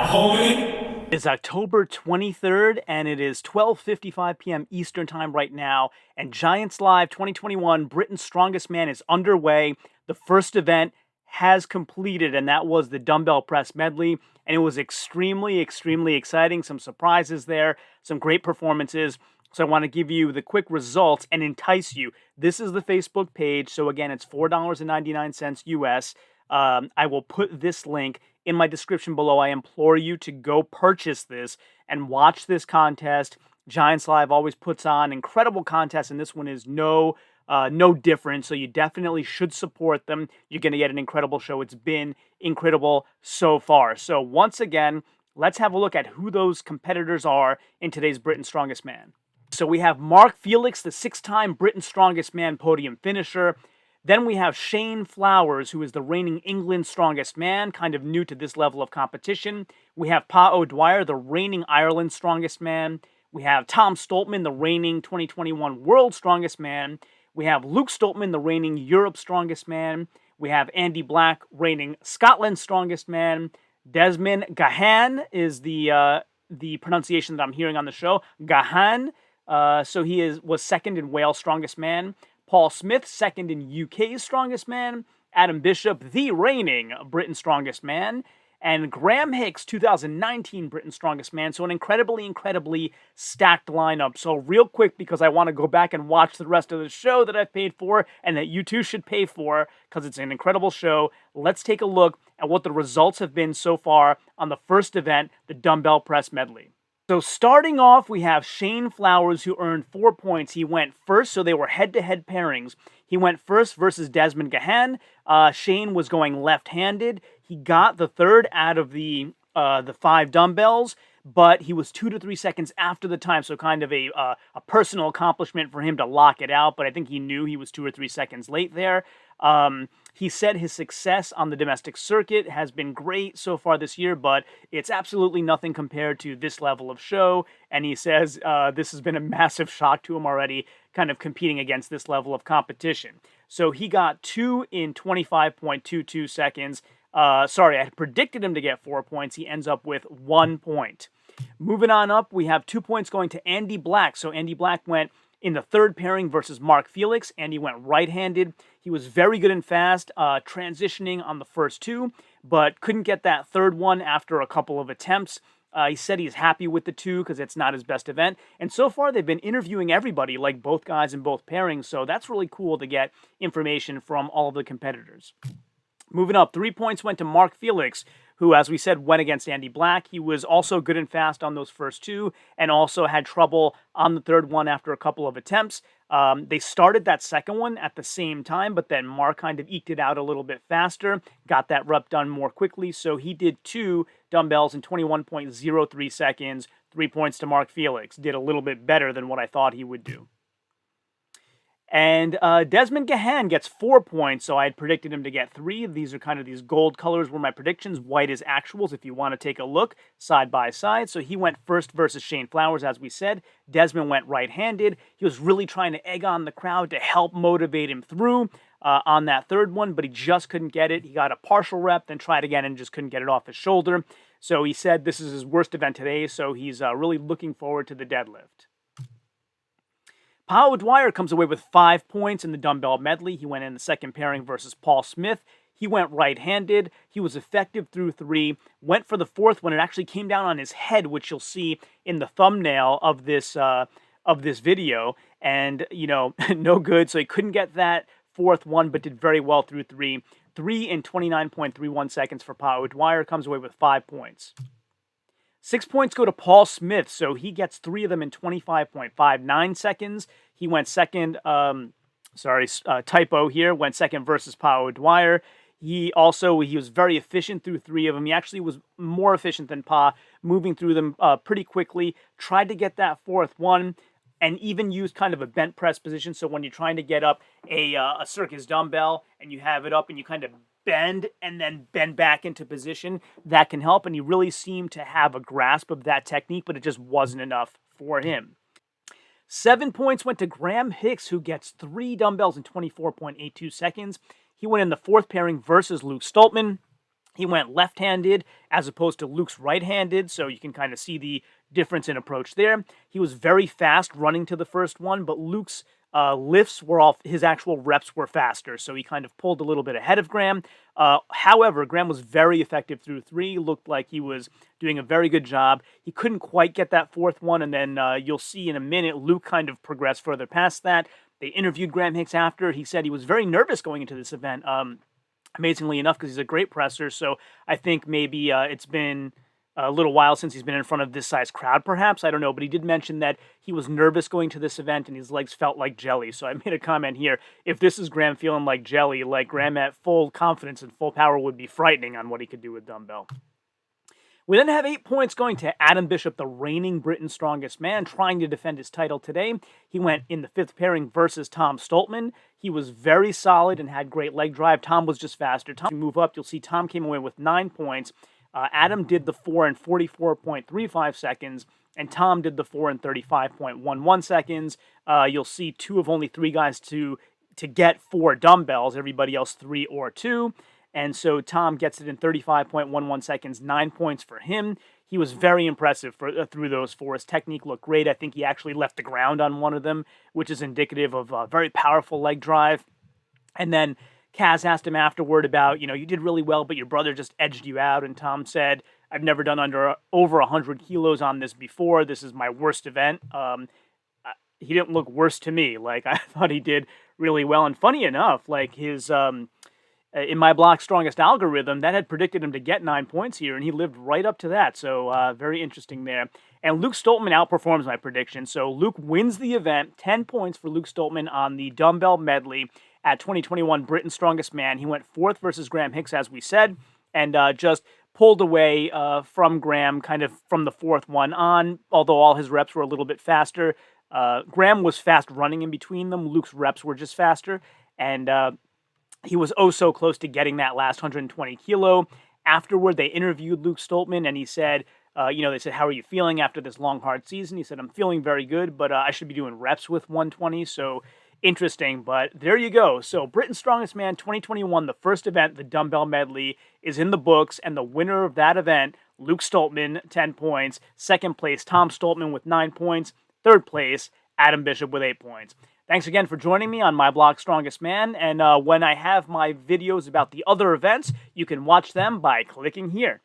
It's October 23rd, and it is 12:55 p.m. Eastern Time right now, and Giants Live 2021 Britain's Strongest Man is underway. The first event has completed, and that was the Dumbbell Press Medley, and it was extremely, extremely exciting. Some surprises there, some great performances. So I want to give you the quick results and entice you. This is the Facebook page. So again, it's $4.99 US. I will put this link in my description below. I implore you to go purchase this and watch this contest. Giants Live always puts on incredible contests, and this one is no different. So you definitely should support them. You're going to get an incredible show. It's been incredible so far. So once again, let's have a look at who those competitors are in today's Britain's Strongest Man. So we have Mark Felix, the 6-time Britain's Strongest Man podium finisher. Then we have Shane Flowers, who is the reigning England's Strongest Man, kind of new to this level of competition. We have Powell Dyer, the reigning Ireland's Strongest Man. We have Tom Stoltman, the reigning 2021 World's Strongest Man. We have Luke Stoltman, the reigning Europe's Strongest Man. We have Andy Black, reigning Scotland's Strongest Man. Desmond Ganahan is the pronunciation that I'm hearing on the show. Gahan. So he was second in Wales' Strongest Man. Paul Smith, second in UK's Strongest Man. Adam Bishop, the reigning Britain's Strongest Man. And Graham Hicks, 2019 Britain's Strongest Man. So an incredibly, incredibly stacked lineup. So real quick, because I want to go back and watch the rest of the show that I've paid for and that you too should pay for, because it's an incredible show. Let's take a look at what the results have been so far on the first event, the Dumbbell Press Medley. So starting off, we have Shane Flowers, who earned 4 points. He went first, so they were head-to-head pairings. He went first versus Desmond Ganahan. Shane was going left-handed. He got the third out of the 5 dumbbells, but he was 2 to 3 seconds after the time, so kind of a personal accomplishment for him to lock it out, but I think he knew he was 2 or 3 seconds late there. He said his success on the domestic circuit has been great so far this year, but it's absolutely nothing compared to this level of show. And he says this has been a massive shock to him already, kind of competing against this level of competition. So he got 2 in 25.22 seconds. Sorry, I had predicted him to get 4 points. He ends up with 1 point. Moving on up, we have 2 points going to Andy Black. So Andy Black went in the third pairing versus Mark Felix. Andy went right-handed. He was very good and fast, transitioning on the first 2, but couldn't get that third one after a couple of attempts. He said he's happy with the 2 because it's not his best event. And so far, they've been interviewing everybody, like both guys in both pairings. So that's really cool to get information from all of the competitors. Moving up, 3 points went to Mark Felix, who, as we said, went against Andy Black. He was also good and fast on those first 2 and also had trouble on the third one after a couple of attempts. They started that second one at the same time, but then Mark kind of eked it out a little bit faster, got that rep done more quickly. So he did 2 dumbbells in 21.03 seconds, 3 points to Mark Felix. Did a little bit better than what I thought he would do. And Desmond Ganahan gets 4 points, so I had predicted him to get 3. These are kind of these gold colors were my predictions. White is actuals if you want to take a look side by side. So he went first versus Shane Flowers, as we said. Desmond went right-handed. He was really trying to egg on the crowd to help motivate him through on that third one, but he just couldn't get it. He got a partial rep, then tried again and just couldn't get it off his shoulder. So he said this is his worst event today, so he's really looking forward to the deadlift. Powell Dyer comes away with 5 points in the Dumbbell Medley. He went in the second pairing versus Paul Smith. He went right-handed. He was effective through 3. Went for the fourth one. It actually came down on his head, which you'll see in the thumbnail of this video. And, you know, no good. So he couldn't get that fourth one, but did very well through 3. 3 in 29.31 seconds for Powell Dyer. Comes away with 5 points. 6 points go to Paul Smith, so he gets 3 of them in 25.59 seconds. He went second, typo here, went second versus Powell Dyer. He was very efficient through 3 of them. He actually was more efficient than Pa, moving through them pretty quickly. Tried to get that fourth one, and even used kind of a bent press position. So when you're trying to get up a circus dumbbell and you have it up and you kind of bend and then bend back into position, that can help. And he really seemed to have a grasp of that technique, but it just wasn't enough for him. 7 points went to Graham Hicks, who gets 3 dumbbells in 24.82 seconds. He went in the fourth pairing versus Luke Stoltman. He went left-handed as opposed to Luke's right-handed, so you can kind of see the difference in approach there. He was very fast running to the first one, but Luke's lifts were all, his actual reps were faster, so he kind of pulled a little bit ahead of Graham. However, Graham was very effective through 3, looked like he was doing a very good job. He couldn't quite get that fourth one, and then you'll see in a minute, Luke kind of progressed further past that. They interviewed Graham Hicks after. He said he was very nervous going into this event. Amazingly enough, because he's a great presser. So I think maybe it's been a little while since he's been in front of this size crowd, perhaps. I don't know. But he did mention that he was nervous going to this event and his legs felt like jelly. So I made a comment here. If this is Graham feeling like jelly, like Graham at full confidence and full power would be frightening on what he could do with dumbbell. We then have 8 points going to Adam Bishop, the reigning Britain's strongest man, trying to defend his title today. He went in the 5th pairing versus Tom Stoltman. He was very solid and had great leg drive. Tom was just faster. Tom, if you move up, you'll see Tom came away with 9 points. Adam did the 4 in 44.35 seconds, and Tom did the 4 in 35.11 seconds. You'll see 2 of only 3 guys to get 4 dumbbells. Everybody else 3 or 2. And so Tom gets it in 35.11 seconds, 9 points for him. He was very impressive through those 4. His technique looked great. I think he actually left the ground on one of them, which is indicative of a very powerful leg drive. And then Kaz asked him afterward about, you did really well, but your brother just edged you out. And Tom said, I've never done over 100 kilos on this before. This is my worst event. He didn't look worse to me. Like, I thought he did really well. And funny enough, like his... in my block strongest algorithm, that had predicted him to get 9 points here, and he lived right up to that. So very interesting there. And Luke Stoltman outperforms my prediction. So Luke wins the event. 10 points for Luke Stoltman on the Dumbbell Medley at 2021 Britain's Strongest Man. He went 4th versus Graham Hicks, as we said, and just pulled away from Graham kind of from the 4th one on, although all his reps were a little bit faster. Graham was fast running in between them. Luke's reps were just faster. And he was oh so close to getting that last 120 kilo. Afterward, they interviewed Luke Stoltman, and he said, they said, how are you feeling after this long, hard season? He said, I'm feeling very good, but I should be doing reps with 120, so interesting. But there you go. So Britain's Strongest Man 2021, the first event, the Dumbbell Medley, is in the books, and the winner of that event, Luke Stoltman, 10 points. 2nd place, Tom Stoltman with 9 points. 3rd place, Adam Bishop with 8 points. Thanks again for joining me on my blog, Strongest Man, and when I have my videos about the other events, you can watch them by clicking here.